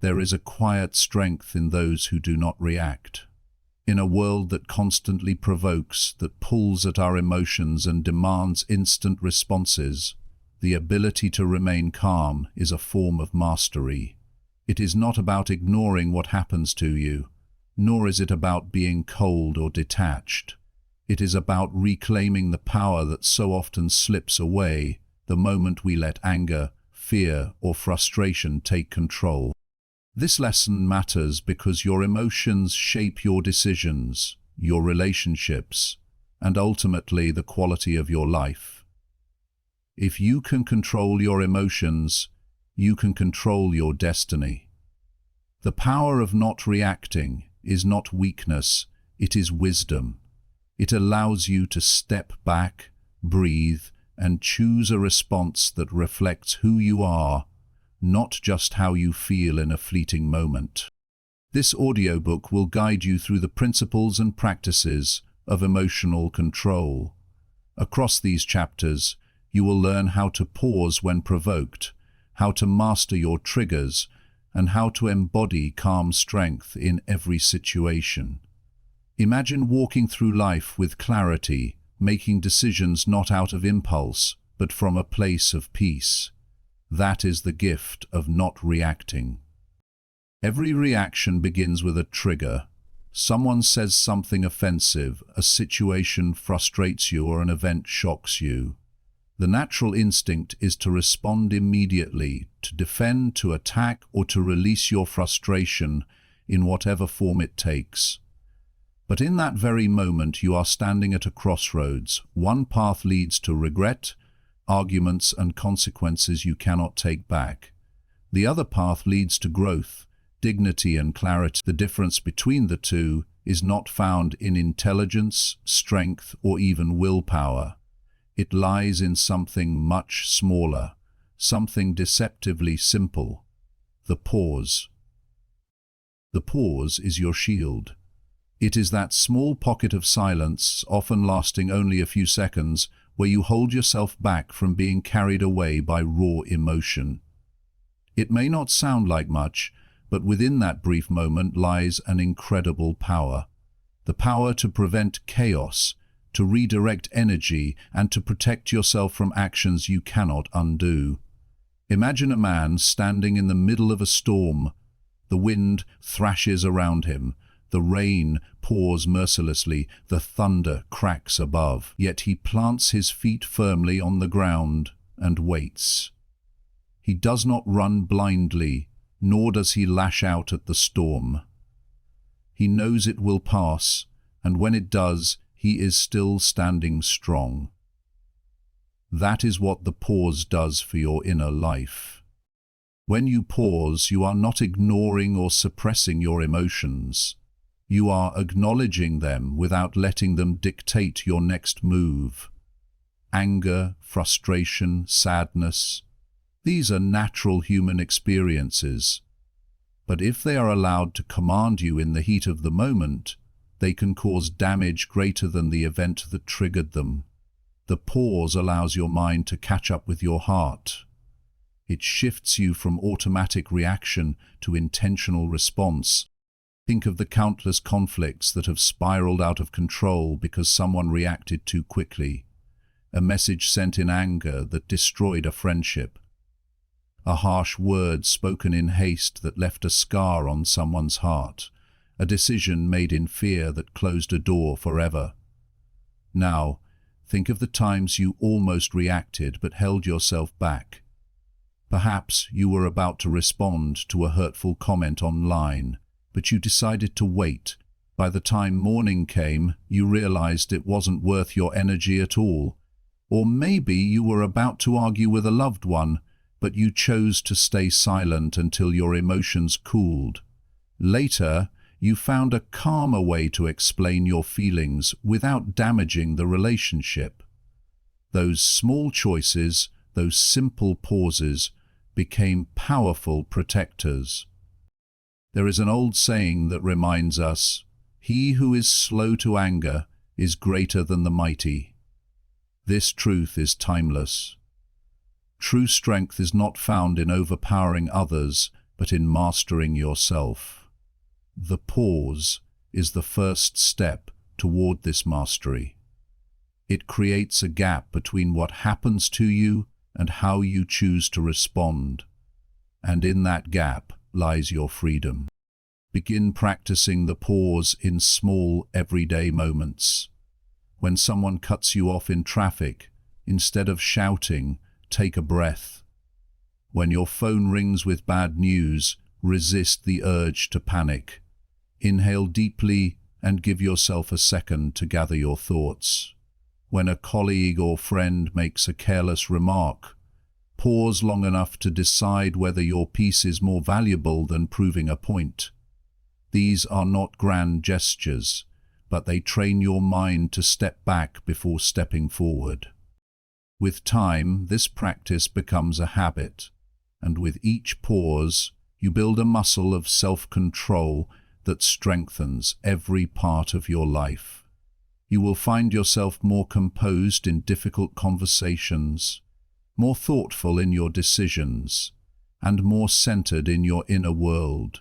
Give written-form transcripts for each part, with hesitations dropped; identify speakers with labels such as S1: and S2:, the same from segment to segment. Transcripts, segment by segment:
S1: There is a quiet strength in those who do not react. In a world that constantly provokes, that pulls at our emotions and demands instant responses, the ability to remain calm is a form of mastery. It is not about ignoring what happens to you, nor is it about being cold or detached. It is about reclaiming the power that so often slips away the moment we let anger, fear, or frustration take control. This lesson matters because your emotions shape your decisions, your relationships, and ultimately the quality of your life. If you can control your emotions, you can control your destiny. The power of not reacting is not weakness, it is wisdom. It allows you to step back, breathe, and choose a response that reflects who you are, not just how you feel in a fleeting moment. This audiobook will guide you through the principles and practices of emotional control. Across these chapters, you will learn how to pause when provoked, how to master your triggers, and how to embody calm strength in every situation. Imagine walking through life with clarity, making decisions not out of impulse, but from a place of peace. That is the gift of not reacting. Every reaction begins with a trigger. Someone says something offensive, a situation frustrates you, or an event shocks you. The natural instinct is to respond immediately, to defend, to attack, or to release your frustration in whatever form it takes. But in that very moment, you are standing at a crossroads. One path leads to regret, arguments, and consequences you cannot take back. The other path leads to growth, dignity, and clarity. The difference between the two is not found in intelligence, strength, or even willpower. It lies in something much smaller, something deceptively simple: the pause. The pause is your shield. It is that small pocket of silence, often lasting only a few seconds, where you hold yourself back from being carried away by raw emotion. It may not sound like much, but within that brief moment lies an incredible power. The power to prevent chaos, to redirect energy, and to protect yourself from actions you cannot undo. Imagine a man standing in the middle of a storm. The wind thrashes around him. The rain pours mercilessly, the thunder cracks above, yet he plants his feet firmly on the ground and waits. He does not run blindly, nor does he lash out at the storm. He knows it will pass, and when it does, he is still standing strong. That is what the pause does for your inner life. When you pause, you are not ignoring or suppressing your emotions. You are acknowledging them without letting them dictate your next move. Anger, frustration, sadness, these are natural human experiences. But if they are allowed to command you in the heat of the moment, they can cause damage greater than the event that triggered them. The pause allows your mind to catch up with your heart. It shifts you from automatic reaction to intentional response. Think of the countless conflicts that have spiraled out of control because someone reacted too quickly. A message sent in anger that destroyed a friendship. A harsh word spoken in haste that left a scar on someone's heart. A decision made in fear that closed a door forever. Now, think of the times you almost reacted but held yourself back. Perhaps you were about to respond to a hurtful comment online, but you decided to wait. By the time morning came, you realized it wasn't worth your energy at all. Or maybe you were about to argue with a loved one, but you chose to stay silent until your emotions cooled. Later, you found a calmer way to explain your feelings without damaging the relationship. Those small choices, those simple pauses, became powerful protectors. There is an old saying that reminds us, "He who is slow to anger is greater than the mighty." This truth is timeless. True strength is not found in overpowering others, but in mastering yourself. The pause is the first step toward this mastery. It creates a gap between what happens to you and how you choose to respond. And in that gap lies your freedom. Begin practicing the pause in small, everyday moments. When someone cuts you off in traffic, instead of shouting, take a breath. When your phone rings with bad news, resist the urge to panic. Inhale deeply and give yourself a second to gather your thoughts. When a colleague or friend makes a careless remark, pause long enough to decide whether your peace is more valuable than proving a point. These are not grand gestures, but they train your mind to step back before stepping forward. With time, this practice becomes a habit, and with each pause, you build a muscle of self-control that strengthens every part of your life. You will find yourself more composed in difficult conversations, more thoughtful in your decisions, and more centered in your inner world.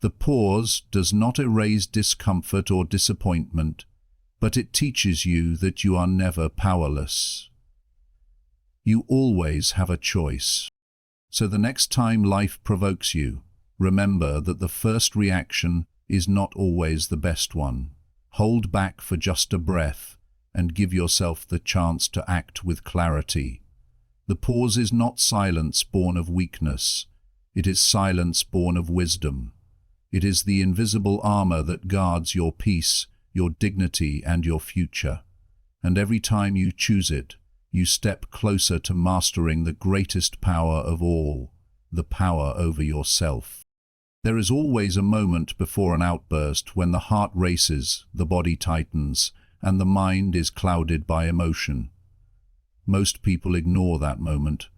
S1: The pause does not erase discomfort or disappointment, but it teaches you that you are never powerless. You always have a choice. So the next time life provokes you, remember that the first reaction is not always the best one. Hold back for just a breath and give yourself the chance to act with clarity. The pause is not silence born of weakness. It is silence born of wisdom. It is the invisible armor that guards your peace, your dignity, and your future. And every time you choose it, you step closer to mastering the greatest power of all, the power over yourself. There is always a moment before an outburst when the heart races, the body tightens, and the mind is clouded by emotion. Most people ignore that moment.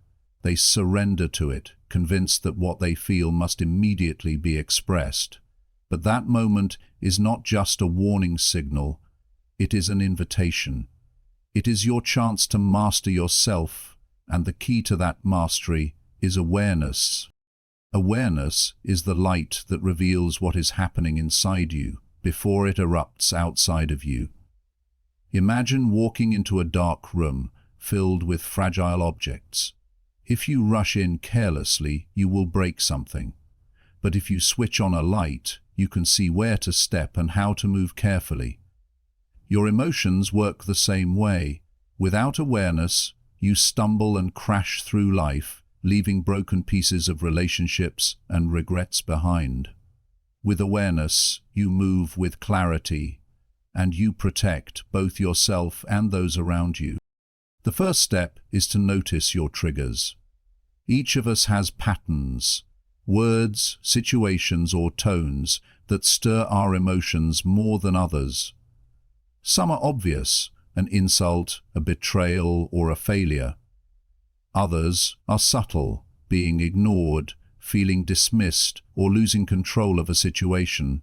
S1: They surrender to it, convinced that what they feel must immediately be expressed. But that moment is not just a warning signal, it is an invitation. It is your chance to master yourself, and the key to that mastery is awareness. Awareness is the light that reveals what is happening inside you before it erupts outside of you. Imagine walking into a dark room filled with fragile objects. If you rush in carelessly, you will break something. But if you switch on a light, you can see where to step and how to move carefully. Your emotions work the same way. Without awareness, you stumble and crash through life, leaving broken pieces of relationships and regrets behind. With awareness, you move with clarity, and you protect both yourself and those around you. The first step is to notice your triggers. Each of us has patterns, words, situations, or tones that stir our emotions more than others. Some are obvious, an insult, a betrayal, or a failure. Others are subtle, being ignored, feeling dismissed, or losing control of a situation.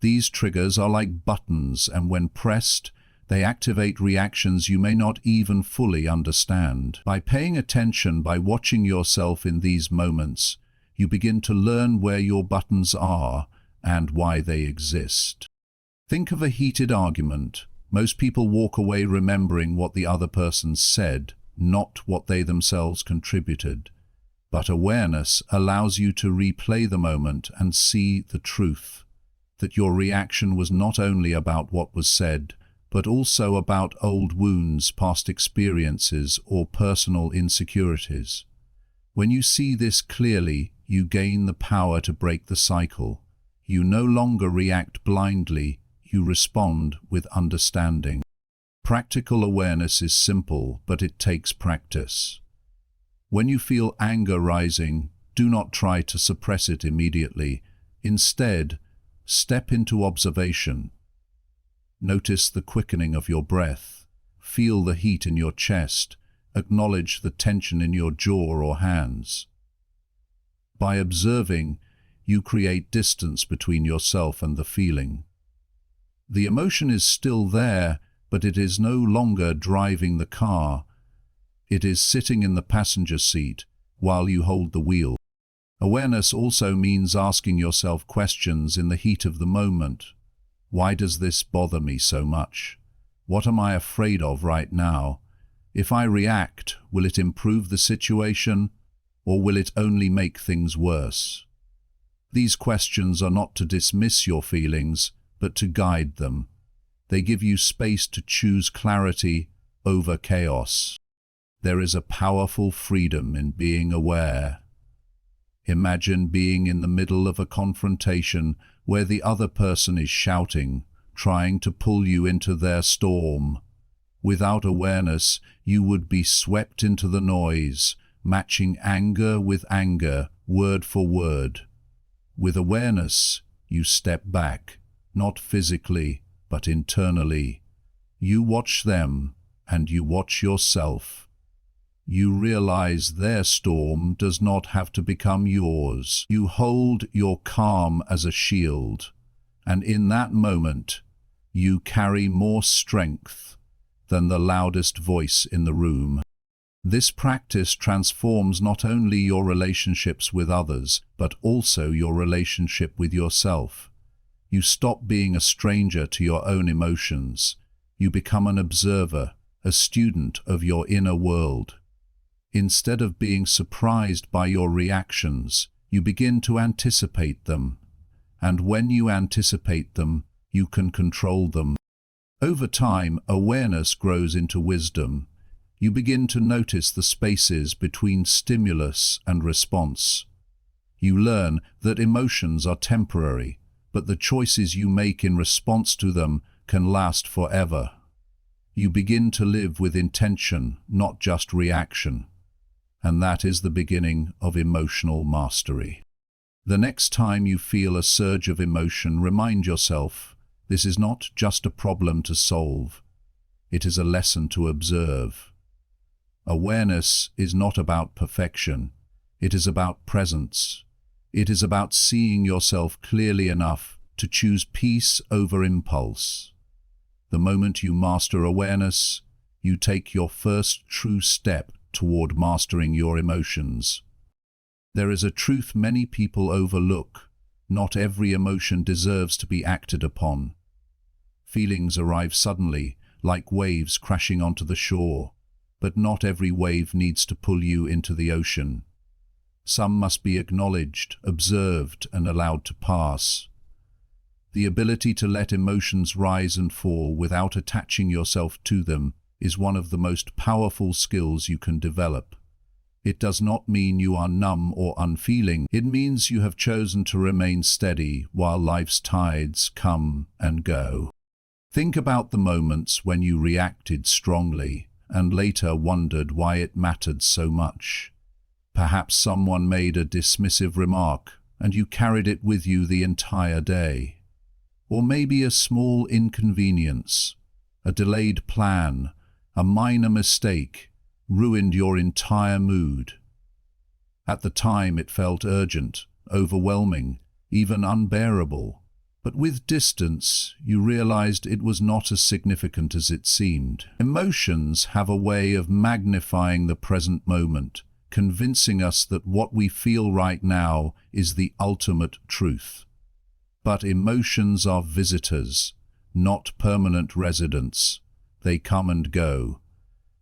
S1: These triggers are like buttons, and when pressed, they activate reactions you may not even fully understand. By paying attention, by watching yourself in these moments, you begin to learn where your buttons are and why they exist. Think of a heated argument. Most people walk away remembering what the other person said, not what they themselves contributed. But awareness allows you to replay the moment and see the truth, that your reaction was not only about what was said, but also about old wounds, past experiences, or personal insecurities. When you see this clearly, you gain the power to break the cycle. You no longer react blindly, you respond with understanding. Practical awareness is simple, but it takes practice. When you feel anger rising, do not try to suppress it immediately. Instead, step into observation. Notice the quickening of your breath. Feel the heat in your chest. Acknowledge the tension in your jaw or hands. By observing, you create distance between yourself and the feeling. The emotion is still there, but it is no longer driving the car. It is sitting in the passenger seat while you hold the wheel. Awareness also means asking yourself questions in the heat of the moment. Why does this bother me so much? What am I afraid of right now? If I react, will it improve the situation, or will it only make things worse? These questions are not to dismiss your feelings, but to guide them. They give you space to choose clarity over chaos. There is a powerful freedom in being aware. Imagine being in the middle of a confrontation where the other person is shouting, trying to pull you into their storm. Without awareness, you would be swept into the noise, matching anger with anger, word for word. With awareness, you step back, not physically, but internally. You watch them, and you watch yourself. You realize their storm does not have to become yours. You hold your calm as a shield, and in that moment, you carry more strength than the loudest voice in the room. This practice transforms not only your relationships with others, but also your relationship with yourself. You stop being a stranger to your own emotions. You become an observer, a student of your inner world. Instead of being surprised by your reactions, you begin to anticipate them. And when you anticipate them, you can control them. Over time, awareness grows into wisdom. You begin to notice the spaces between stimulus and response. You learn that emotions are temporary, but the choices you make in response to them can last forever. You begin to live with intention, not just reaction. And that is the beginning of emotional mastery. The next time you feel a surge of emotion, remind yourself, this is not just a problem to solve. It is a lesson to observe. Awareness is not about perfection. It is about presence. It is about seeing yourself clearly enough to choose peace over impulse. The moment you master awareness, you take your first true step toward mastering your emotions. There is a truth many people overlook. Not every emotion deserves to be acted upon. Feelings arrive suddenly, like waves crashing onto the shore, but not every wave needs to pull you into the ocean. Some must be acknowledged, observed, and allowed to pass. The ability to let emotions rise and fall without attaching yourself to them is one of the most powerful skills you can develop. It does not mean you are numb or unfeeling. It means you have chosen to remain steady while life's tides come and go. Think about the moments when you reacted strongly and later wondered why it mattered so much. Perhaps someone made a dismissive remark and you carried it with you the entire day. Or maybe a small inconvenience, a delayed plan, a minor mistake ruined your entire mood. At the time it felt urgent, overwhelming, even unbearable. But with distance, you realized it was not as significant as it seemed. Emotions have a way of magnifying the present moment, convincing us that what we feel right now is the ultimate truth. But emotions are visitors, not permanent residents. They come and go.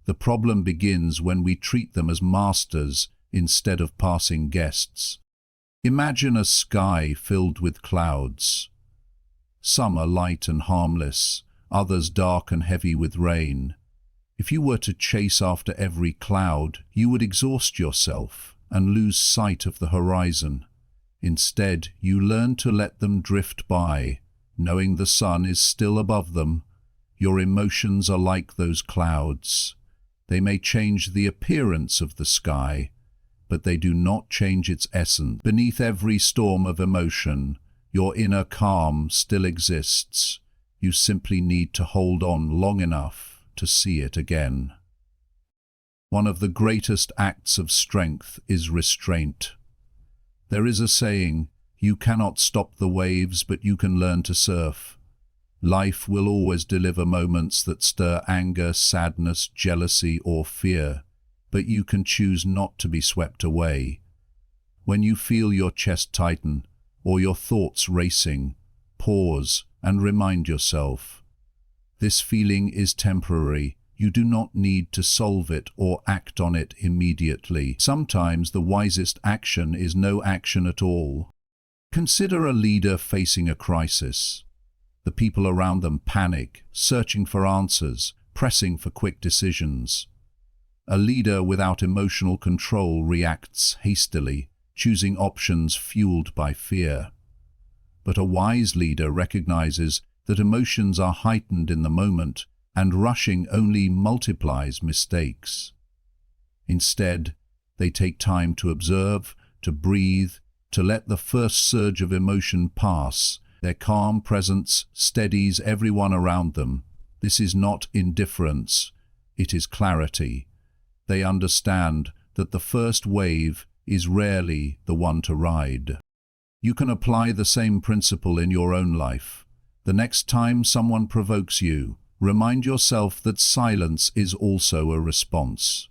S1: The problem begins when we treat them as masters instead of passing guests. Imagine a sky filled with clouds. Some are light and harmless, others dark and heavy with rain. If you were to chase after every cloud, you would exhaust yourself and lose sight of the horizon. Instead, you learn to let them drift by, knowing the sun is still above them. Your emotions are like those clouds. They may change the appearance of the sky, but they do not change its essence. Beneath every storm of emotion, your inner calm still exists. You simply need to hold on long enough to see it again. One of the greatest acts of strength is restraint. There is a saying, you cannot stop the waves, but you can learn to surf. Life will always deliver moments that stir anger, sadness, jealousy, or fear, but you can choose not to be swept away. When you feel your chest tighten or your thoughts racing, pause and remind yourself. This feeling is temporary. You do not need to solve it or act on it immediately. Sometimes the wisest action is no action at all. Consider a leader facing a crisis. The people around them panic, searching for answers, pressing for quick decisions. A leader without emotional control reacts hastily, choosing options fueled by fear. But a wise leader recognizes that emotions are heightened in the moment, and rushing only multiplies mistakes. Instead, they take time to observe, to breathe, to let the first surge of emotion pass. Their calm presence steadies everyone around them. This is not indifference, it is clarity. They understand that the first wave is rarely the one to ride. You can apply the same principle in your own life. The next time someone provokes you, remind yourself that silence is also a response.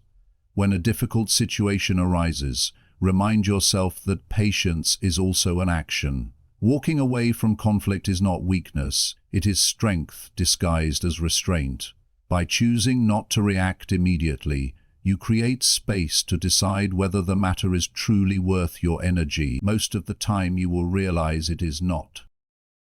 S1: When a difficult situation arises, remind yourself that patience is also an action. Walking away from conflict is not weakness, it is strength disguised as restraint. By choosing not to react immediately, you create space to decide whether the matter is truly worth your energy. Most of the time you will realize it is not.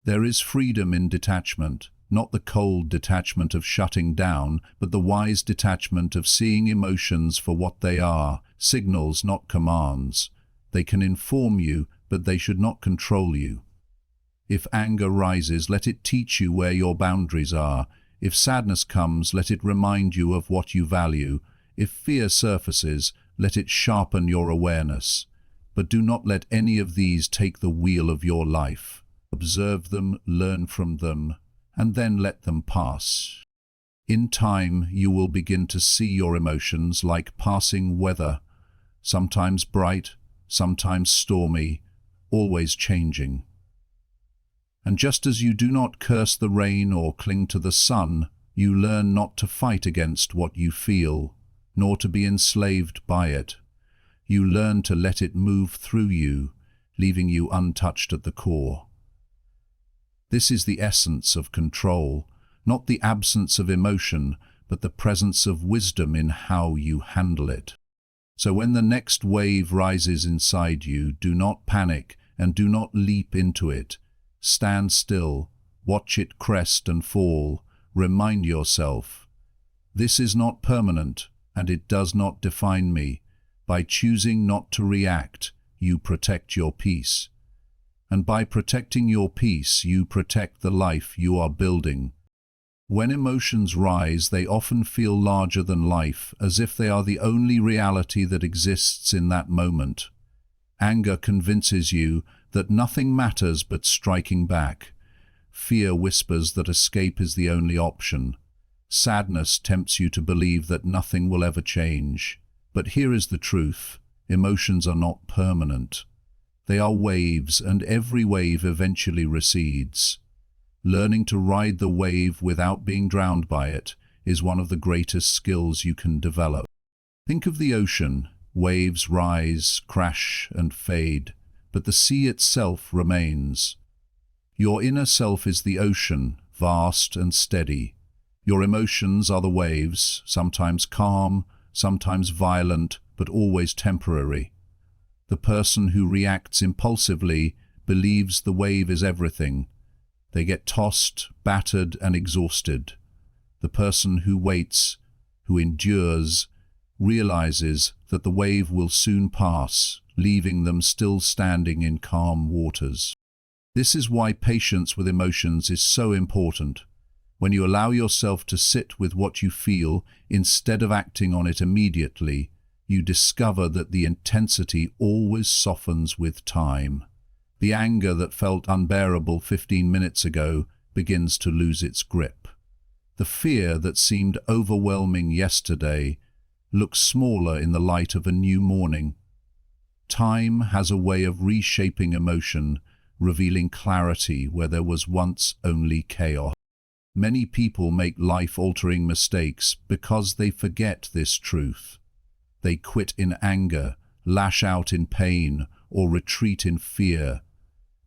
S1: There is freedom in detachment, not the cold detachment of shutting down, but the wise detachment of seeing emotions for what they are, signals, not commands. They can inform you, but they should not control you. If anger rises, let it teach you where your boundaries are. If sadness comes, let it remind you of what you value. If fear surfaces, let it sharpen your awareness. But do not let any of these take the wheel of your life. Observe them, learn from them, and then let them pass. In time, you will begin to see your emotions like passing weather, sometimes bright, sometimes stormy, always changing. And just as you do not curse the rain or cling to the sun, you learn not to fight against what you feel, nor to be enslaved by it. You learn to let it move through you, leaving you untouched at the core. This is the essence of control, not the absence of emotion, but the presence of wisdom in how you handle it. So when the next wave rises inside you, do not panic and do not leap into it. Stand still, watch it crest and fall, remind yourself, this is not permanent and it does not define me. By choosing not to react, you protect your peace. And by protecting your peace, you protect the life you are building. When emotions rise, they often feel larger than life, as if they are the only reality that exists in that moment. Anger convinces you that nothing matters but striking back. Fear whispers that escape is the only option. Sadness tempts you to believe that nothing will ever change. But here is the truth: emotions are not permanent. They are waves, and every wave eventually recedes. Learning to ride the wave without being drowned by it is one of the greatest skills you can develop. Think of the ocean. Waves rise, crash, and fade, but the sea itself remains. Your inner self is the ocean, vast and steady. Your emotions are the waves, sometimes calm, sometimes violent, but always temporary. The person who reacts impulsively believes the wave is everything. They get tossed, battered, and exhausted. The person who waits, who endures, realizes that the wave will soon pass, leaving them still standing in calm waters. This is why patience with emotions is so important. When you allow yourself to sit with what you feel instead of acting on it immediately, you discover that the intensity always softens with time. The anger that felt unbearable 15 minutes ago begins to lose its grip. The fear that seemed overwhelming yesterday looks smaller in the light of a new morning. Time has a way of reshaping emotion, revealing clarity where there was once only chaos. Many people make life-altering mistakes because they forget this truth. They quit in anger, lash out in pain, or retreat in fear,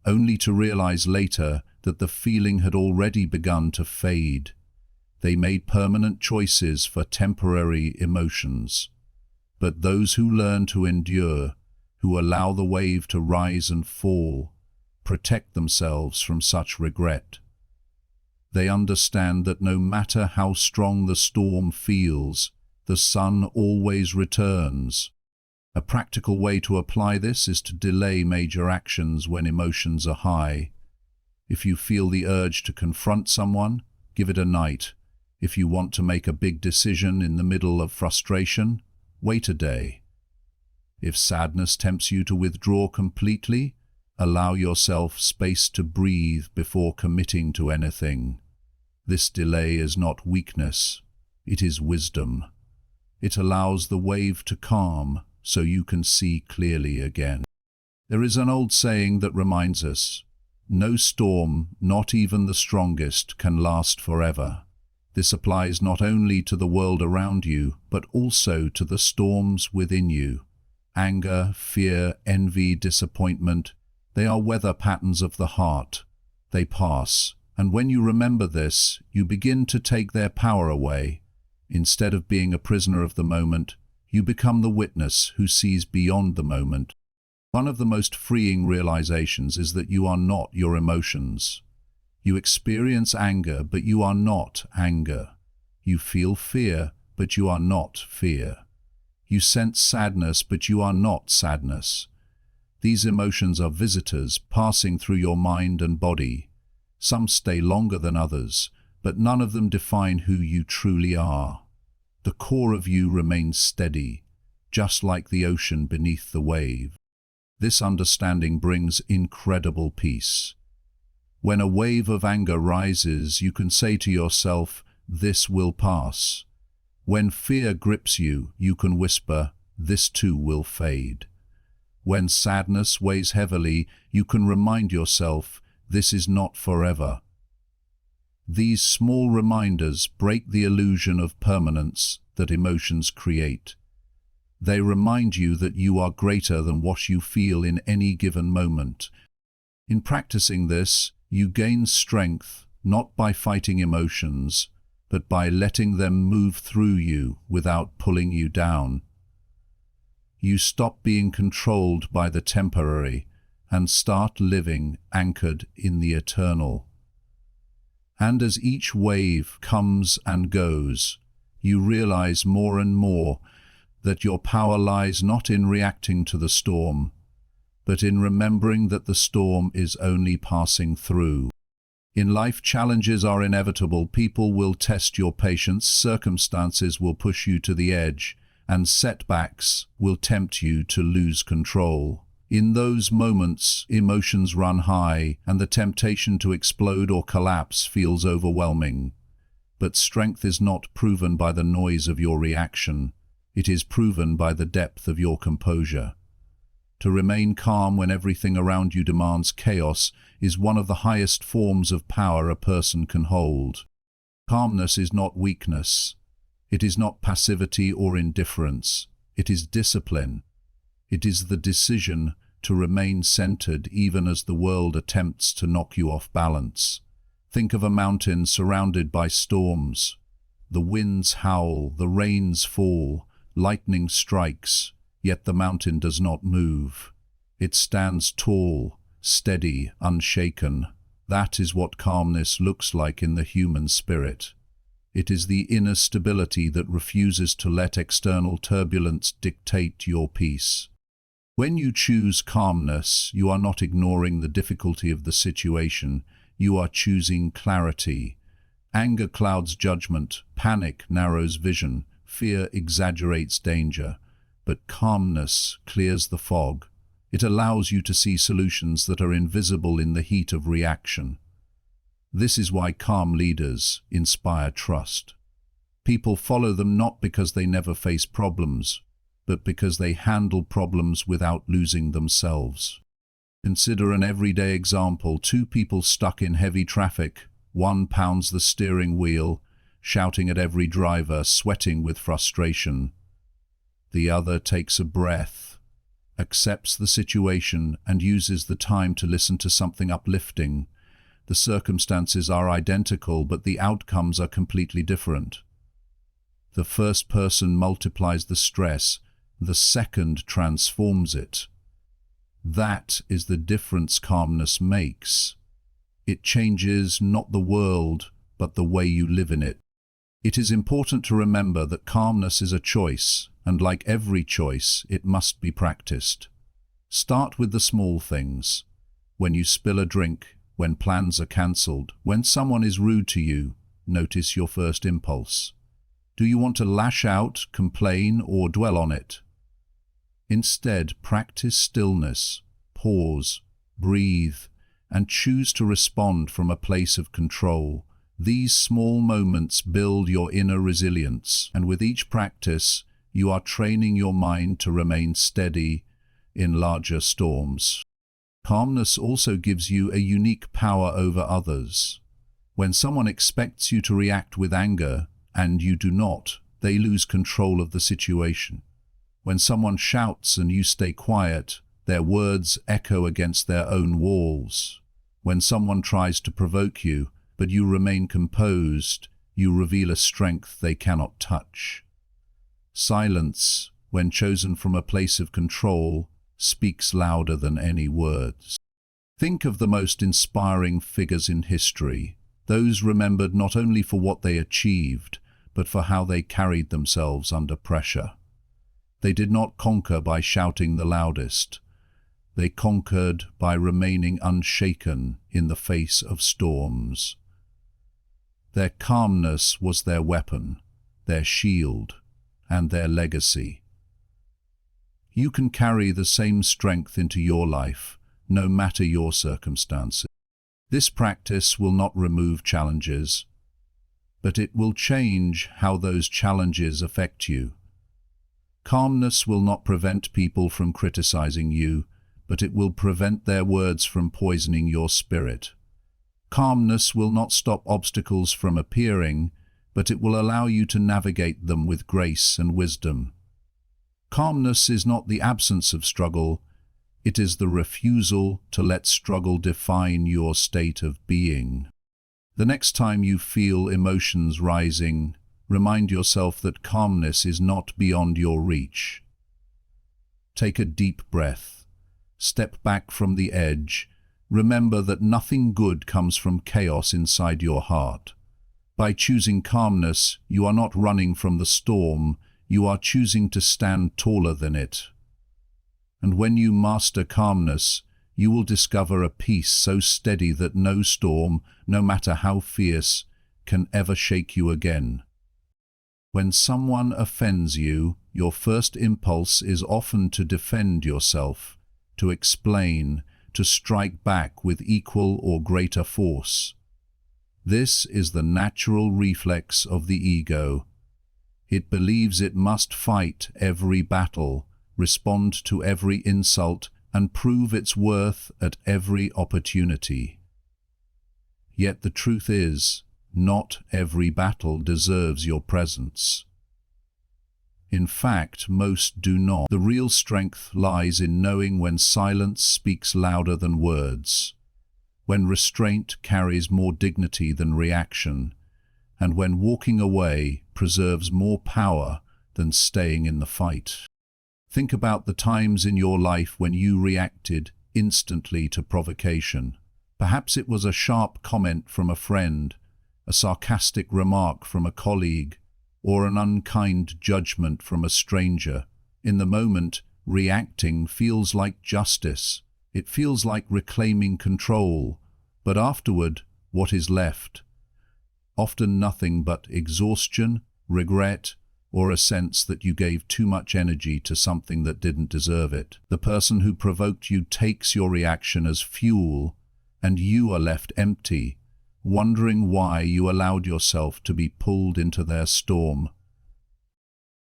S1: only to realize later that the feeling had already begun to fade. They made permanent choices for temporary emotions. But those who learn to endure, who allow the wave to rise and fall, protect themselves from such regret. They understand that no matter how strong the storm feels, the sun always returns. A practical way to apply this is to delay major actions when emotions are high. If you feel the urge to confront someone, give it a night. If you want to make a big decision in the middle of frustration, wait a day. If sadness tempts you to withdraw completely, allow yourself space to breathe before committing to anything. This delay is not weakness, it is wisdom. It allows the wave to calm so you can see clearly again. There is an old saying that reminds us, no storm, not even the strongest, can last forever. This applies not only to the world around you, but also to the storms within you. Anger, fear, envy, disappointment, they are weather patterns of the heart. They pass, and when you remember this, you begin to take their power away. Instead of being a prisoner of the moment, you become the witness who sees beyond the moment. One of the most freeing realizations is that you are not your emotions. You experience anger, but you are not anger. You feel fear, but you are not fear. You sense sadness, but you are not sadness. These emotions are visitors passing through your mind and body. Some stay longer than others, but none of them define who you truly are. The core of you remains steady, just like the ocean beneath the wave. This understanding brings incredible peace. When a wave of anger rises, you can say to yourself, "This will pass." When fear grips you, you can whisper, "This too will fade." When sadness weighs heavily, you can remind yourself, "This is not forever." These small reminders break the illusion of permanence that emotions create. They remind you that you are greater than what you feel in any given moment. In practicing this, you gain strength, not by fighting emotions, but by letting them move through you without pulling you down. You stop being controlled by the temporary and start living anchored in the eternal. And as each wave comes and goes, you realize more and more that your power lies not in reacting to the storm, but in remembering that the storm is only passing through. In life, challenges are inevitable. People will test your patience, circumstances will push you to the edge, and setbacks will tempt you to lose control. In those moments, emotions run high, and the temptation to explode or collapse feels overwhelming. But strength is not proven by the noise of your reaction. It is proven by the depth of your composure. To remain calm when everything around you demands chaos is one of the highest forms of power a person can hold. Calmness is not weakness. It is not passivity or indifference. It is discipline. It is the decision to remain centered even as the world attempts to knock you off balance. Think of a mountain surrounded by storms. The winds howl, the rains fall, lightning strikes, yet the mountain does not move. It stands tall, steady, unshaken. That is what calmness looks like in the human spirit. It is the inner stability that refuses to let external turbulence dictate your peace. When you choose calmness, you are not ignoring the difficulty of the situation, you are choosing clarity. Anger clouds judgment, panic narrows vision, fear exaggerates danger, but calmness clears the fog. It allows you to see solutions that are invisible in the heat of reaction. This is why calm leaders inspire trust. People follow them not because they never face problems, but because they handle problems without losing themselves. Consider an everyday example: two people stuck in heavy traffic. One pounds the steering wheel, shouting at every driver, sweating with frustration. The other takes a breath, accepts the situation, and uses the time to listen to something uplifting. The circumstances are identical, but the outcomes are completely different. The first person multiplies the stress, the second transforms it. That is the difference calmness makes. It changes not the world, but the way you live in it. It is important to remember that calmness is a choice, and like every choice, it must be practiced. Start with the small things. When you spill a drink, when plans are cancelled, when someone is rude to you, notice your first impulse. Do you want to lash out, complain, or dwell on it? Instead, practice stillness, pause, breathe, and choose to respond from a place of control. These small moments build your inner resilience, and with each practice, you are training your mind to remain steady in larger storms. Calmness also gives you a unique power over others. When someone expects you to react with anger, and you do not, they lose control of the situation. When someone shouts and you stay quiet, their words echo against their own walls. When someone tries to provoke you, but you remain composed, you reveal a strength they cannot touch. Silence, when chosen from a place of control, speaks louder than any words. Think of the most inspiring figures in history, those remembered not only for what they achieved, but for how they carried themselves under pressure. They did not conquer by shouting the loudest. They conquered by remaining unshaken in the face of storms. Their calmness was their weapon, their shield, and their legacy. You can carry the same strength into your life, no matter your circumstances. This practice will not remove challenges, but it will change how those challenges affect you. Calmness will not prevent people from criticizing you, but it will prevent their words from poisoning your spirit. Calmness will not stop obstacles from appearing, but it will allow you to navigate them with grace and wisdom. Calmness is not the absence of struggle, it is the refusal to let struggle define your state of being. The next time you feel emotions rising, remind yourself that calmness is not beyond your reach. Take a deep breath. Step back from the edge. Remember that nothing good comes from chaos inside your heart. By choosing calmness, you are not running from the storm, you are choosing to stand taller than it. And when you master calmness, you will discover a peace so steady that no storm, no matter how fierce, can ever shake you again. When someone offends you, your first impulse is often to defend yourself, to explain, to strike back with equal or greater force. This is the natural reflex of the ego. It believes it must fight every battle, respond to every insult, and prove its worth at every opportunity. Yet the truth is, not every battle deserves your presence. In fact, most do not. The real strength lies in knowing when silence speaks louder than words, when restraint carries more dignity than reaction, and when walking away preserves more power than staying in the fight. Think about the times in your life when you reacted instantly to provocation. Perhaps it was a sharp comment from a friend, a sarcastic remark from a colleague, or an unkind judgment from a stranger. In the moment, reacting feels like justice. It feels like reclaiming control. But afterward, what is left? Often nothing but exhaustion, regret, or a sense that you gave too much energy to something that didn't deserve it. The person who provoked you takes your reaction as fuel, and you are left empty, wondering why you allowed yourself to be pulled into their storm.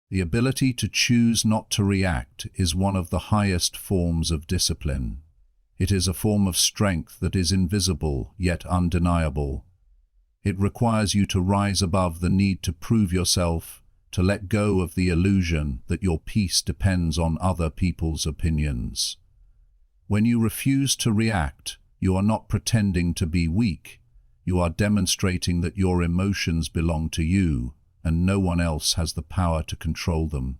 S1: The ability to choose not to react is one of the highest forms of discipline. It is a form of strength that is invisible yet undeniable. It requires you to rise above the need to prove yourself to let go of the illusion that your peace depends on other people's opinions. When you refuse to react, you are not pretending to be weak. You are demonstrating that your emotions belong to you, and no one else has the power to control them.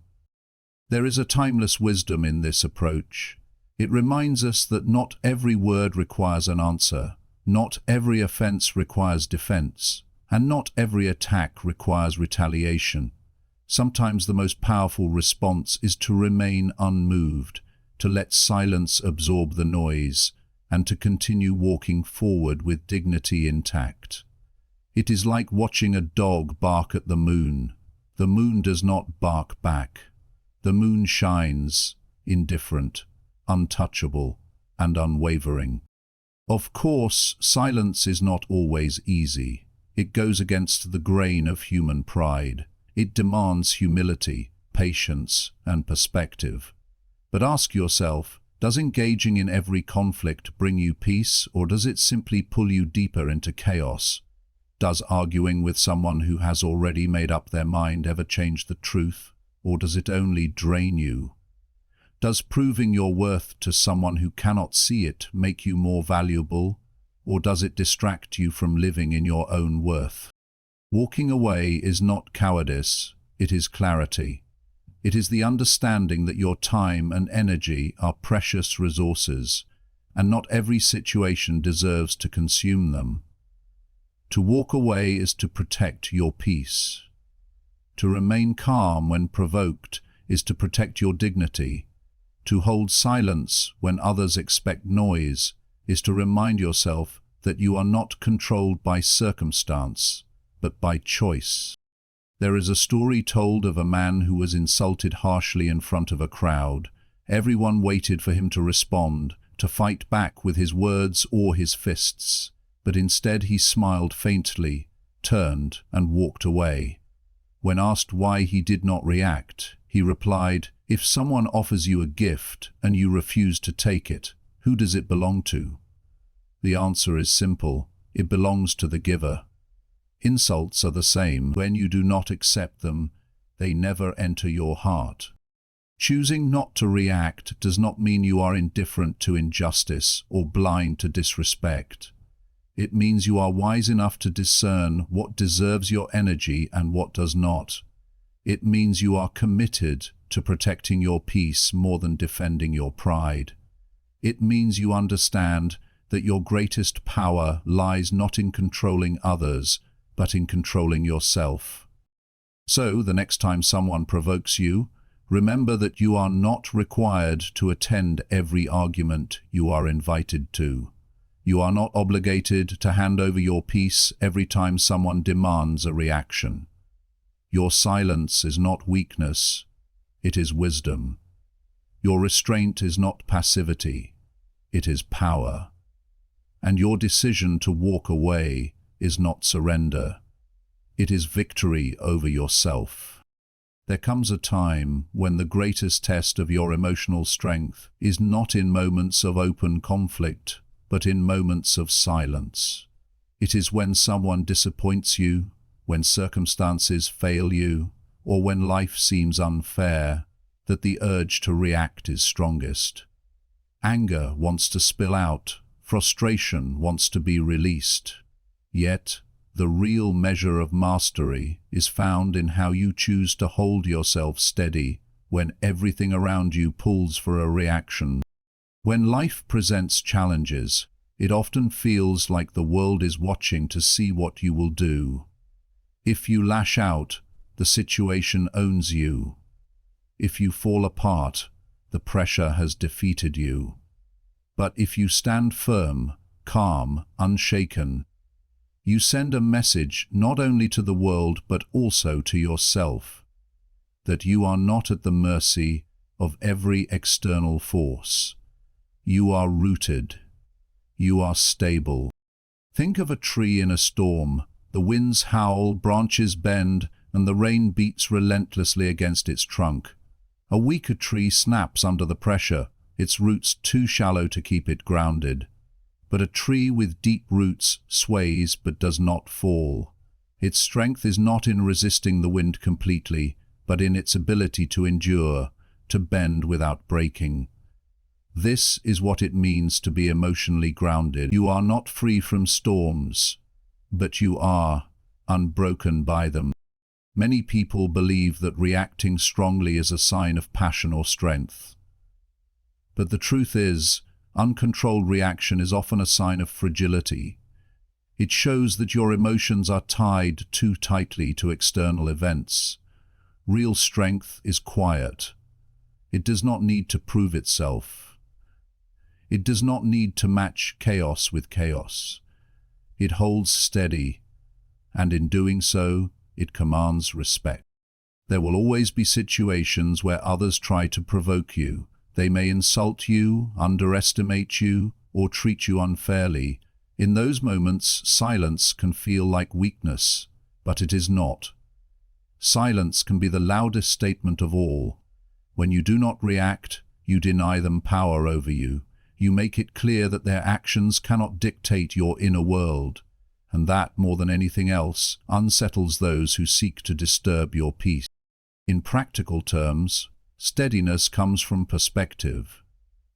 S1: There is a timeless wisdom in this approach. It reminds us that not every word requires an answer, not every offense requires defense, and not every attack requires retaliation. Sometimes the most powerful response is to remain unmoved, to let silence absorb the noise, and to continue walking forward with dignity intact. It is like watching a dog bark at the moon. The moon does not bark back. The moon shines, indifferent, untouchable, and unwavering. Of course, silence is not always easy. It goes against the grain of human pride. It demands humility, patience, and perspective. But ask yourself, does engaging in every conflict bring you peace, or does it simply pull you deeper into chaos? Does arguing with someone who has already made up their mind ever change the truth, or does it only drain you? Does proving your worth to someone who cannot see it make you more valuable, or does it distract you from living in your own worth? Walking away is not cowardice, it is clarity. It is the understanding that your time and energy are precious resources, and not every situation deserves to consume them. To walk away is to protect your peace. To remain calm when provoked is to protect your dignity. To hold silence when others expect noise is to remind yourself that you are not controlled by circumstance, but by choice. There is a story told of a man who was insulted harshly in front of a crowd. Everyone waited for him to respond, to fight back with his words or his fists, but instead he smiled faintly, turned, and walked away. When asked why he did not react, he replied, "If someone offers you a gift and you refuse to take it, who does it belong to?" The answer is simple: it belongs to the giver. Insults are the same. When you do not accept them, they never enter your heart. Choosing not to react does not mean you are indifferent to injustice or blind to disrespect. It means you are wise enough to discern what deserves your energy and what does not. It means you are committed to protecting your peace more than defending your pride. It means you understand that your greatest power lies not in controlling others, but in controlling yourself. So, the next time someone provokes you, remember that you are not required to attend every argument you are invited to. You are not obligated to hand over your peace every time someone demands a reaction. Your silence is not weakness, it is wisdom. Your restraint is not passivity, it is power. And your decision to walk away is not surrender. It is victory over yourself. There comes a time when the greatest test of your emotional strength is not in moments of open conflict, but in moments of silence. It is when someone disappoints you, when circumstances fail you, or when life seems unfair, that the urge to react is strongest. Anger wants to spill out, frustration wants to be released. Yet, the real measure of mastery is found in how you choose to hold yourself steady when everything around you pulls for a reaction. When life presents challenges, it often feels like the world is watching to see what you will do. If you lash out, the situation owns you. If you fall apart, the pressure has defeated you. But if you stand firm, calm, unshaken, you send a message not only to the world but also to yourself, that you are not at the mercy of every external force. You are rooted. You are stable. Think of a tree in a storm. The winds howl, branches bend, and the rain beats relentlessly against its trunk. A weaker tree snaps under the pressure, its roots too shallow to keep it grounded. But a tree with deep roots sways but does not fall. Its strength is not in resisting the wind completely, but in its ability to endure, to bend without breaking. This is what it means to be emotionally grounded. You are not free from storms, but you are unbroken by them. Many people believe that reacting strongly is a sign of passion or strength. But the truth is, uncontrolled reaction is often a sign of fragility. It shows that your emotions are tied too tightly to external events. Real strength is quiet. It does not need to prove itself. It does not need to match chaos with chaos. It holds steady, and in doing so, it commands respect. There will always be situations where others try to provoke you. They may insult you, underestimate you, or treat you unfairly. In those moments, silence can feel like weakness, but it is not. Silence can be the loudest statement of all. When you do not react, you deny them power over you. You make it clear that their actions cannot dictate your inner world, and that, more than anything else, unsettles those who seek to disturb your peace. In practical terms, steadiness comes from perspective.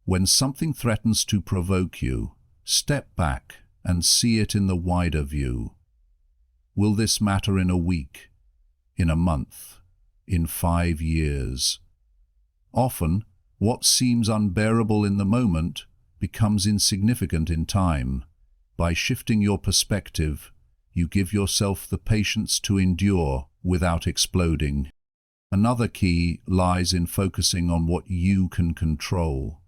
S1: When something threatens to provoke you, step back and see it in the wider view. Will this matter in a week, in a month, in 5 years? Often, what seems unbearable in the moment becomes insignificant in time. By shifting your perspective, you give yourself the patience to endure without exploding. Another key lies in focusing on what you can control.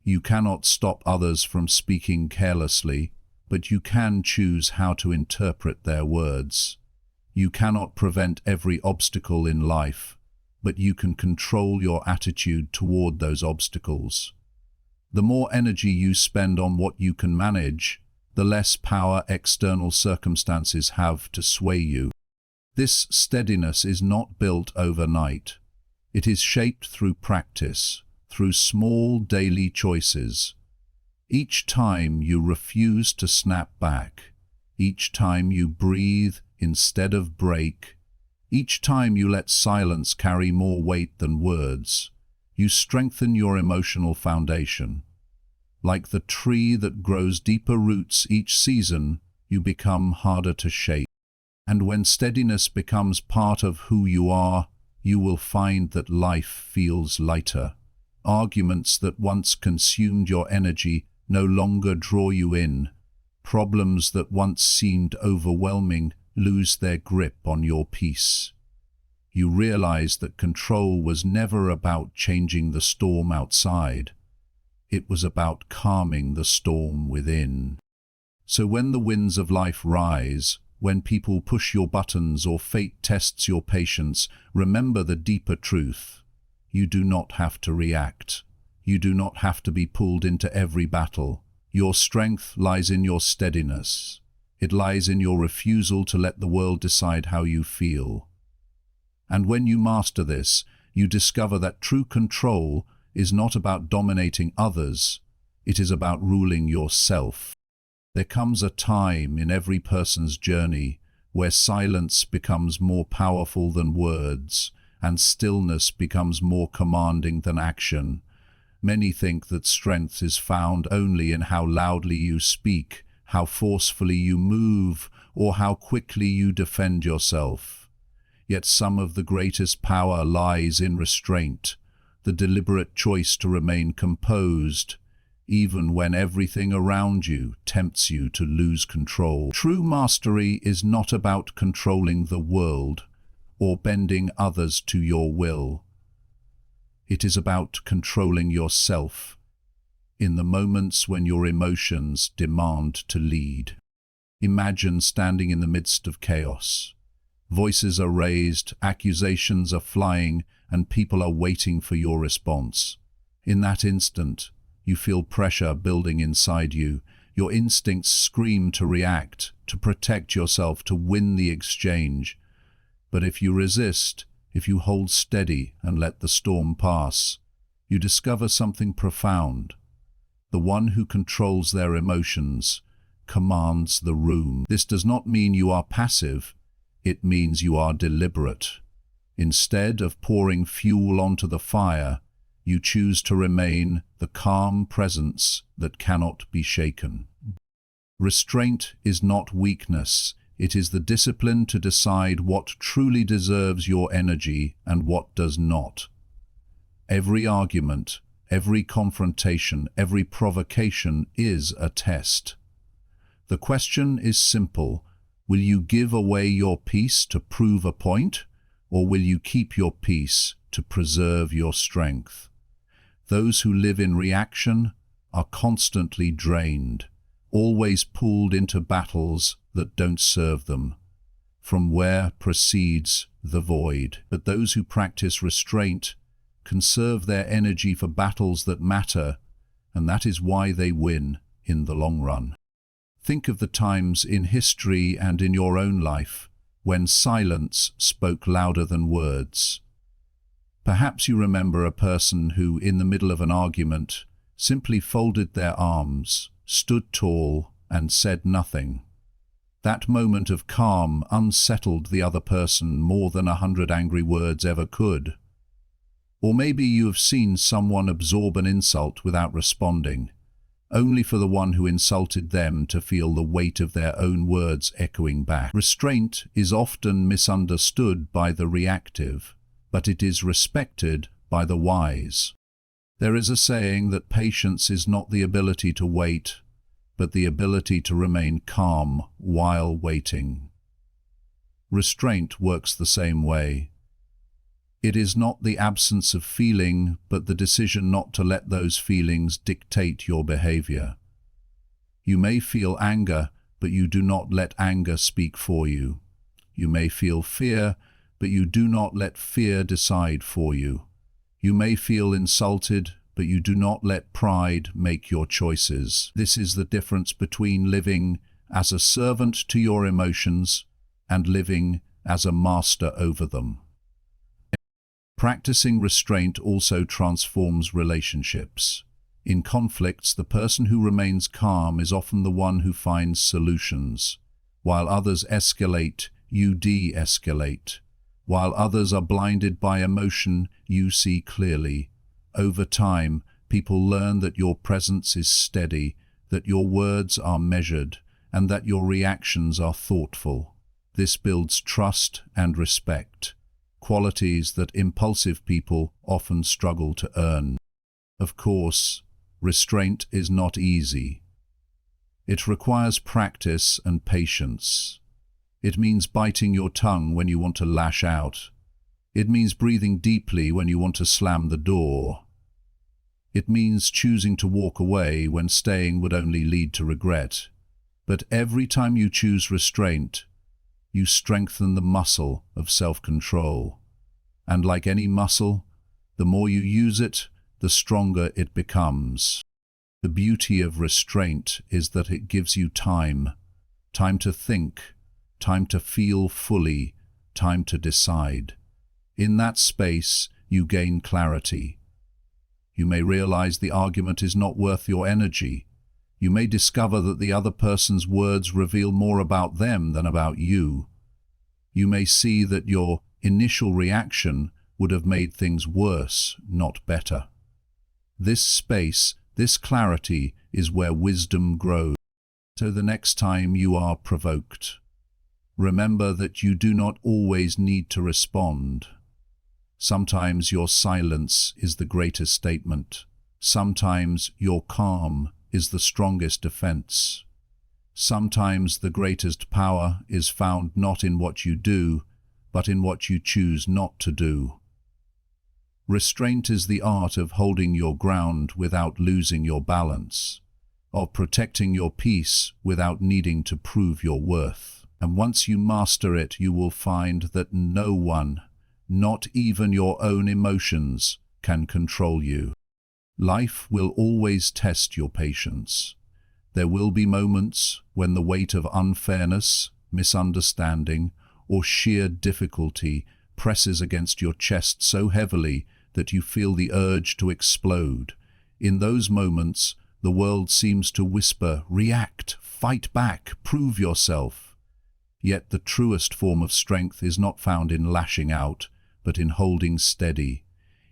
S1: You cannot stop others from speaking carelessly, but you can choose how to interpret their words. You cannot prevent every obstacle in life, but you can control your attitude toward those obstacles. The more energy you spend on what you can manage, the less power external circumstances have to sway you. This steadiness is not built overnight. It is shaped through practice, through small daily choices. Each time you refuse to snap back, each time you breathe instead of break, each time you let silence carry more weight than words, you strengthen your emotional foundation. Like the tree that grows deeper roots each season, you become harder to shake. And when steadiness becomes part of who you are, you will find that life feels lighter. Arguments that once consumed your energy no longer draw you in. Problems that once seemed overwhelming lose their grip on your peace. You realize that control was never about changing the storm outside. It was about calming the storm within. So when the winds of life rise, when people push your buttons or fate tests your patience, remember the deeper truth. You do not have to react. You do not have to be pulled into every battle. Your strength lies in your steadiness. It lies in your refusal to let the world decide how you feel. And when you master this, you discover that true control is not about dominating others. It is about ruling yourself. There comes a time in every person's journey where silence becomes more powerful than words, and stillness becomes more commanding than action. Many think that strength is found only in how loudly you speak, how forcefully you move, or how quickly you defend yourself. Yet some of the greatest power lies in restraint, the deliberate choice to remain composed, even when everything around you tempts you to lose control. True mastery is not about controlling the world or bending others to your will. It is about controlling yourself in the moments when your emotions demand to lead. Imagine standing in the midst of chaos. Voices are raised, accusations are flying, and people are waiting for your response. In that instant, you feel pressure building inside you. Your instincts scream to react, to protect yourself, to win the exchange. But if you resist, if you hold steady and let the storm pass, you discover something profound. The one who controls their emotions commands the room. This does not mean you are passive. it means you are deliberate. Instead of pouring fuel onto the fire, you choose to remain the calm presence that cannot be shaken. Restraint is not weakness, it is the discipline to decide what truly deserves your energy and what does not. Every argument, every confrontation, every provocation is a test. The question is simple: will you give away your peace to prove a point, or will you keep your peace to preserve your strength? Those who live in reaction are constantly drained, always pulled into battles that don't serve them, from where proceeds the void. But those who practice restraint conserve their energy for battles that matter, and that is why they win in the long run. Think of the times in history and in your own life when silence spoke louder than words. Perhaps you remember a person who, in the middle of an argument, simply folded their arms, stood tall, and said nothing. That moment of calm unsettled the other person more than 100 angry words ever could. Or maybe you have seen someone absorb an insult without responding, only for the one who insulted them to feel the weight of their own words echoing back. Restraint is often misunderstood by the reactive, but it is respected by the wise. There is a saying that patience is not the ability to wait, but the ability to remain calm while waiting. Restraint works the same way. It is not the absence of feeling, but the decision not to let those feelings dictate your behavior. You may feel anger, but you do not let anger speak for you. You may feel fear, but you do not let fear decide for you. You may feel insulted, but you do not let pride make your choices. This is the difference between living as a servant to your emotions and living as a master over them. Practicing restraint also transforms relationships. In conflicts, the person who remains calm is often the one who finds solutions. While others escalate, you de-escalate. While others are blinded by emotion, you see clearly. Over time, people learn that your presence is steady, that your words are measured, and that your reactions are thoughtful. This builds trust and respect, qualities that impulsive people often struggle to earn. Of course, restraint is not easy. It requires practice and patience. It means biting your tongue when you want to lash out. It means breathing deeply when you want to slam the door. It means choosing to walk away when staying would only lead to regret. But every time you choose restraint, you strengthen the muscle of self-control. And like any muscle, the more you use it, the stronger it becomes. The beauty of restraint is that it gives you time to think, time to feel fully, time to decide. In that space, you gain clarity. You may realize the argument is not worth your energy. You may discover that the other person's words reveal more about them than about you. You may see that your initial reaction would have made things worse, not better. This space, this clarity, is where wisdom grows. So the next time you are provoked, remember that you do not always need to respond. Sometimes your silence is the greatest statement. Sometimes your calm is the strongest defense. Sometimes the greatest power is found not in what you do, but in what you choose not to do. Restraint is the art of holding your ground without losing your balance, of protecting your peace without needing to prove your worth. And once you master it, you will find that no one, not even your own emotions, can control you. Life will always test your patience. There will be moments when the weight of unfairness, misunderstanding, or sheer difficulty presses against your chest so heavily that you feel the urge to explode. In those moments, the world seems to whisper, react, fight back, prove yourself. Yet the truest form of strength is not found in lashing out, but in holding steady,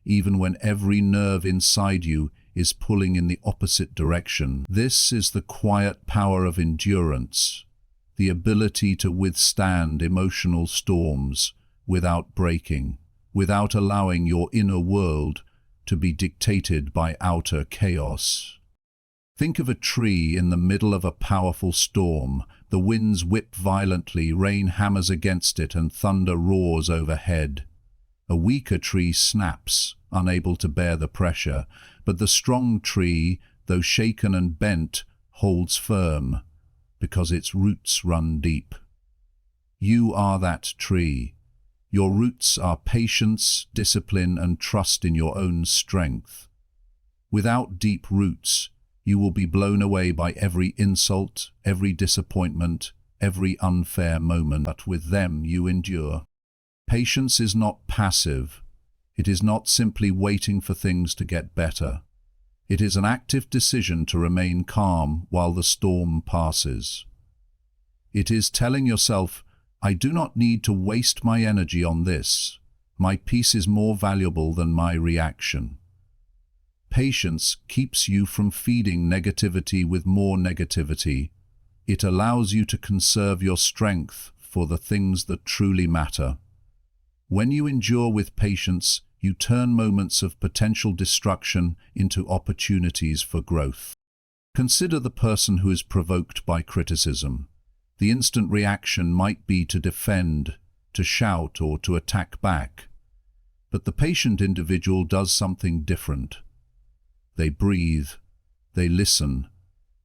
S1: even when every nerve inside you is pulling in the opposite direction. This is the quiet power of endurance, the ability to withstand emotional storms without breaking, without allowing your inner world to be dictated by outer chaos. Think of a tree in the middle of a powerful storm. The winds whip violently, rain hammers against it, and thunder roars overhead. A weaker tree snaps, unable to bear the pressure, but the strong tree, though shaken and bent, holds firm, because its roots run deep. You are that tree. Your roots are patience, discipline, and trust in your own strength. Without deep roots, you will be blown away by every insult, every disappointment, every unfair moment, but with them you endure. Patience is not passive. It is not simply waiting for things to get better. It is an active decision to remain calm while the storm passes. It is telling yourself, I do not need to waste my energy on this. My peace is more valuable than my reaction. Patience keeps you from feeding negativity with more negativity. It allows you to conserve your strength for the things that truly matter. When you endure with patience, you turn moments of potential destruction into opportunities for growth. Consider the person who is provoked by criticism. The instant reaction might be to defend, to shout, or to attack back. But the patient individual does something different. They breathe, they listen,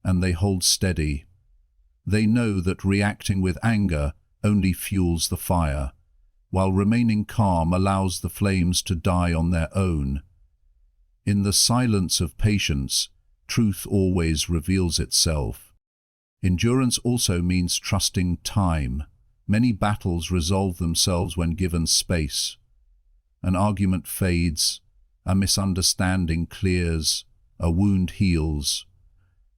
S1: and they hold steady. They know that reacting with anger only fuels the fire, while remaining calm allows the flames to die on their own. In the silence of patience, truth always reveals itself. Endurance also means trusting time. Many battles resolve themselves when given space. An argument fades, a misunderstanding clears, a wound heals.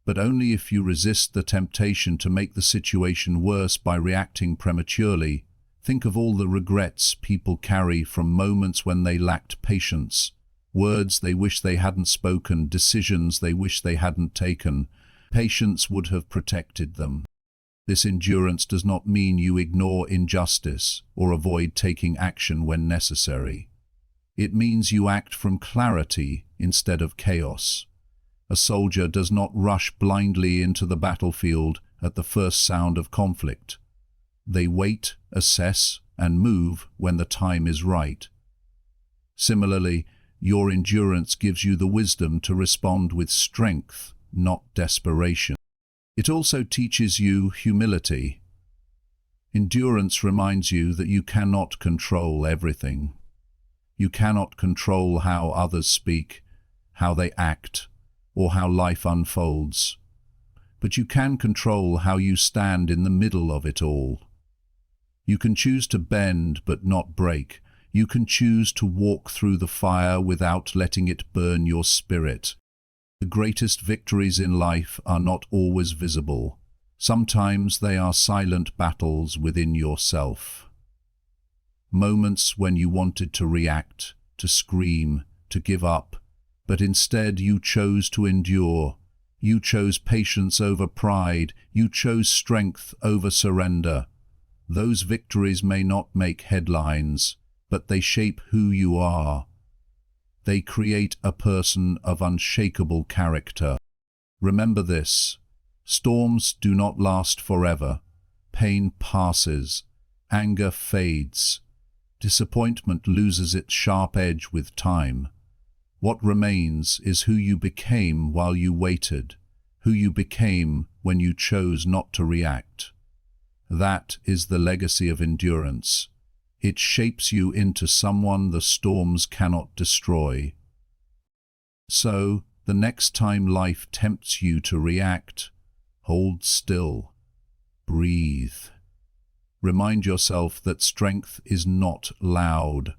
S1: But only if you resist the temptation to make the situation worse by reacting prematurely. Think of all the regrets people carry from moments when they lacked patience, words they wish they hadn't spoken, decisions they wish they hadn't taken. Patience would have protected them. This endurance does not mean you ignore injustice or avoid taking action when necessary. It means you act from clarity instead of chaos. A soldier does not rush blindly into the battlefield at the first sound of conflict. They wait, assess, and move when the time is right. Similarly, your endurance gives you the wisdom to respond with strength, not desperation. It also teaches you humility. Endurance reminds you that you cannot control everything. You cannot control how others speak, how they act, or how life unfolds. But you can control how you stand in the middle of it all. You can choose to bend but not break. You can choose to walk through the fire without letting it burn your spirit. The greatest victories in life are not always visible. Sometimes they are silent battles within yourself. Moments when you wanted to react, to scream, to give up, but instead you chose to endure. You chose patience over pride. You chose strength over surrender. Those victories may not make headlines, but they shape who you are. They create a person of unshakable character. Remember this: storms do not last forever. Pain passes. Anger fades. Disappointment loses its sharp edge with time. What remains is who you became while you waited, who you became when you chose not to react. That is the legacy of endurance. It shapes you into someone the storms cannot destroy. So, the next time life tempts you to react, hold still. Breathe. Remind yourself that strength is not loud,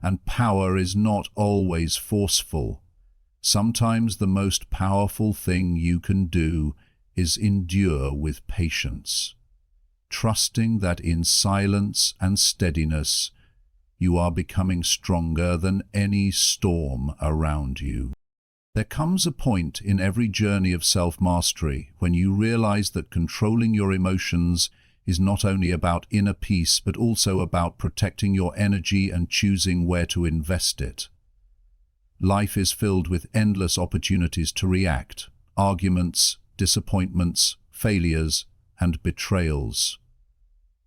S1: and power is not always forceful. Sometimes the most powerful thing you can do is endure with patience. trusting that in silence and steadiness you are becoming stronger than any storm around you. There comes a point in every journey of self-mastery when you realize that controlling your emotions is not only about inner peace but also about protecting your energy and choosing where to invest it. Life is filled with endless opportunities to react: arguments, disappointments, failures, and betrayals.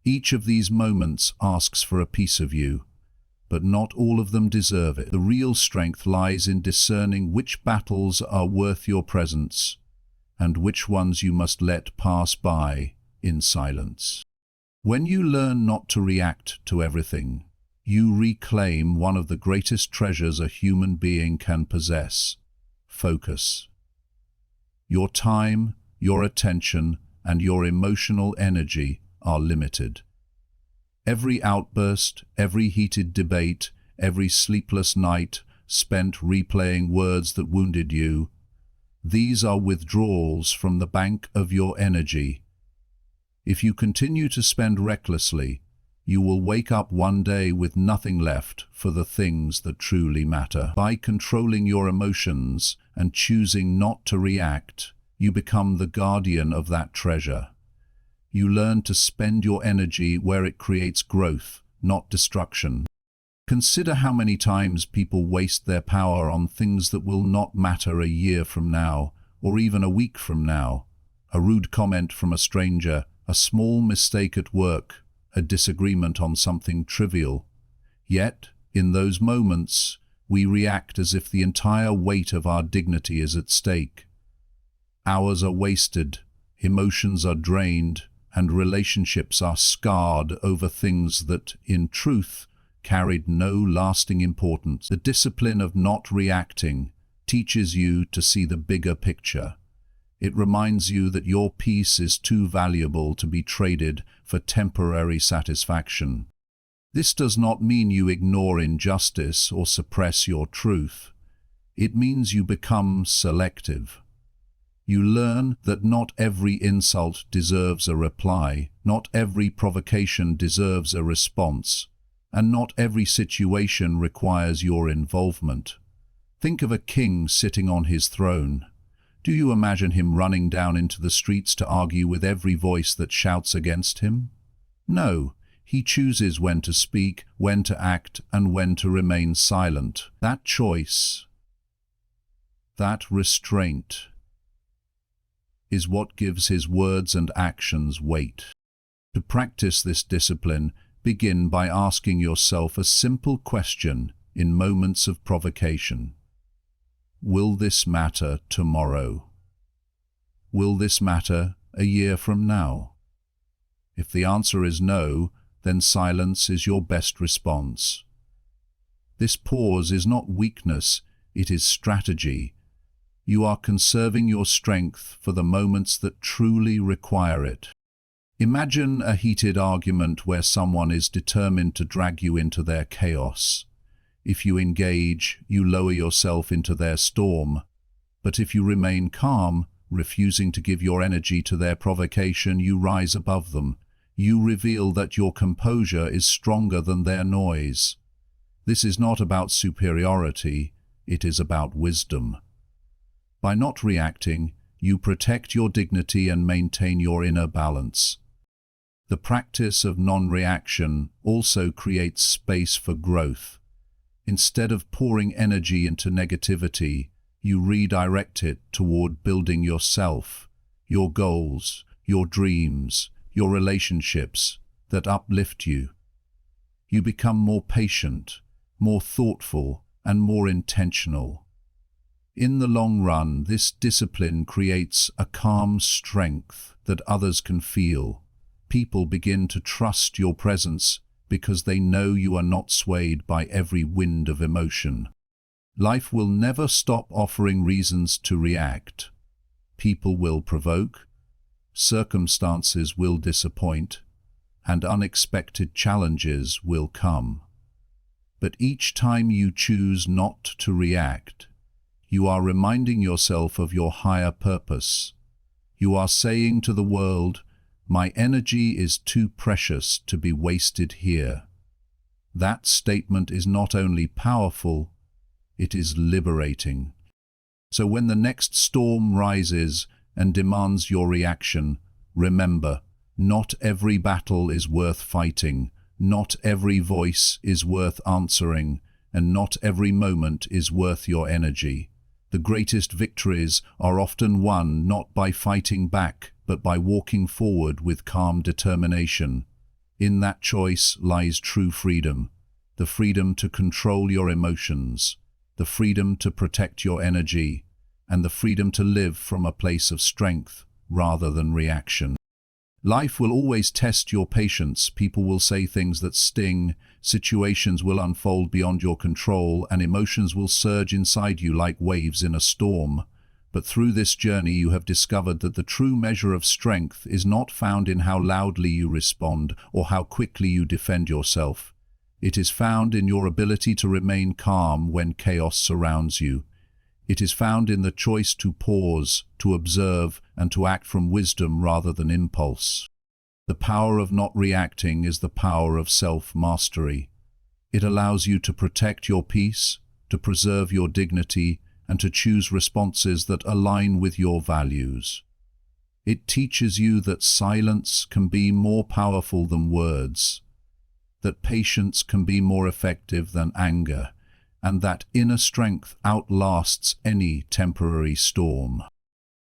S1: Each of these moments asks for a piece of you, but not all of them deserve it. The real strength lies in discerning which battles are worth your presence and which ones you must let pass by in silence. When you learn not to react to everything, you reclaim one of the greatest treasures a human being can possess: focus. Your time, your attention, and your emotional energy are limited. Every outburst, every heated debate, every sleepless night spent replaying words that wounded you, these are withdrawals from the bank of your energy. If you continue to spend recklessly, you will wake up one day with nothing left for the things that truly matter. By controlling your emotions and choosing not to react, you become the guardian of that treasure. You learn to spend your energy where it creates growth, not destruction. Consider how many times people waste their power on things that will not matter a year from now, or even a week from now. A rude comment from a stranger, a small mistake at work, a disagreement on something trivial. Yet, in those moments, we react as if the entire weight of our dignity is at stake. Hours are wasted, emotions are drained, and relationships are scarred over things that, in truth, carried no lasting importance. The discipline of not reacting teaches you to see the bigger picture. It reminds you that your peace is too valuable to be traded for temporary satisfaction. This does not mean you ignore injustice or suppress your truth. It means you become selective. You learn that not every insult deserves a reply, not every provocation deserves a response, and not every situation requires your involvement. Think of a king sitting on his throne. Do you imagine him running down into the streets to argue with every voice that shouts against him? No, he chooses when to speak, when to act, and when to remain silent. That choice, that restraint, is what gives his words and actions weight. To practice this discipline, begin by asking yourself a simple question in moments of provocation. Will this matter tomorrow? Will this matter a year from now? If the answer is no, then silence is your best response. This pause is not weakness, it is strategy. You are conserving your strength for the moments that truly require it. Imagine a heated argument where someone is determined to drag you into their chaos. If you engage, you lower yourself into their storm. But if you remain calm, refusing to give your energy to their provocation, you rise above them. You reveal that your composure is stronger than their noise. This is not about superiority, it is about wisdom. By not reacting, you protect your dignity and maintain your inner balance. The practice of non-reaction also creates space for growth. Instead of pouring energy into negativity, you redirect it toward building yourself, your goals, your dreams, your relationships that uplift you. You become more patient, more thoughtful, and more intentional. In the long run, this discipline creates a calm strength that others can feel. People begin to trust your presence because they know you are not swayed by every wind of emotion. Life will never stop offering reasons to react. People will provoke, circumstances will disappoint, and unexpected challenges will come. But each time you choose not to react, you are reminding yourself of your higher purpose. You are saying to the world, My energy is too precious to be wasted here. That statement is not only powerful, it is liberating. So when the next storm rises and demands your reaction, remember, not every battle is worth fighting, not every voice is worth answering, and not every moment is worth your energy. The greatest victories are often won not by fighting back, but by walking forward with calm determination. In that choice lies true freedom, the freedom to control your emotions, the freedom to protect your energy, and the freedom to live from a place of strength rather than reaction. Life will always test your patience. People will say things that sting, situations will unfold beyond your control, and emotions will surge inside you like waves in a storm. But through this journey you have discovered that the true measure of strength is not found in how loudly you respond or how quickly you defend yourself. It is found in your ability to remain calm when chaos surrounds you. It is found in the choice to pause, to observe, and to act from wisdom rather than impulse. The power of not reacting is the power of self-mastery. It allows you to protect your peace, to preserve your dignity, and to choose responses that align with your values. It teaches you that silence can be more powerful than words, that patience can be more effective than anger, and that inner strength outlasts any temporary storm.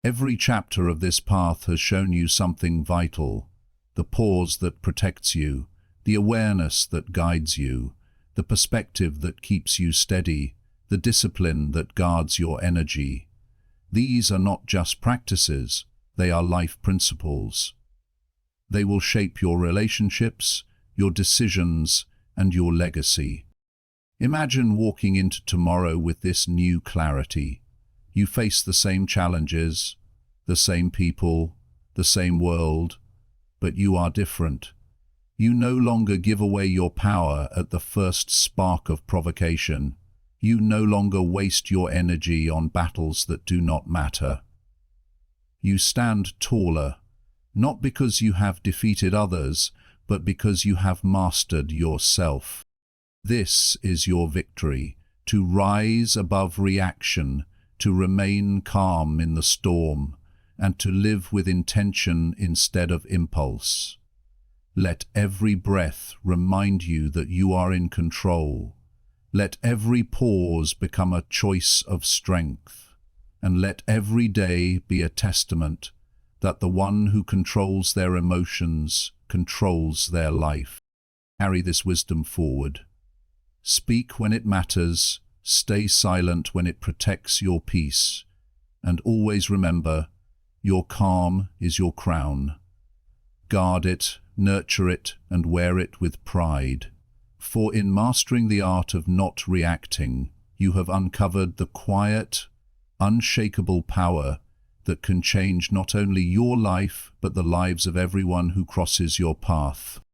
S1: Every chapter of this path has shown you something vital: the pause that protects you, the awareness that guides you, the perspective that keeps you steady, the discipline that guards your energy. These are not just practices, they are life principles. They will shape your relationships, your decisions, and your legacy. Imagine walking into tomorrow with this new clarity. You face the same challenges, the same people, the same world, but you are different. You no longer give away your power at the first spark of provocation. You no longer waste your energy on battles that do not matter. You stand taller, not because you have defeated others, but because you have mastered yourself. This is your victory: to rise above reaction, to remain calm in the storm, and to live with intention instead of impulse. Let every breath remind you that you are in control. Let every pause become a choice of strength, and let every day be a testament that the one who controls their emotions controls their life. Carry this wisdom forward. Speak when it matters, stay silent when it protects your peace, and always remember, your calm is your crown. Guard it, nurture it, and wear it with pride. For in mastering the art of not reacting, you have uncovered the quiet, unshakable power that can change not only your life, but the lives of everyone who crosses your path.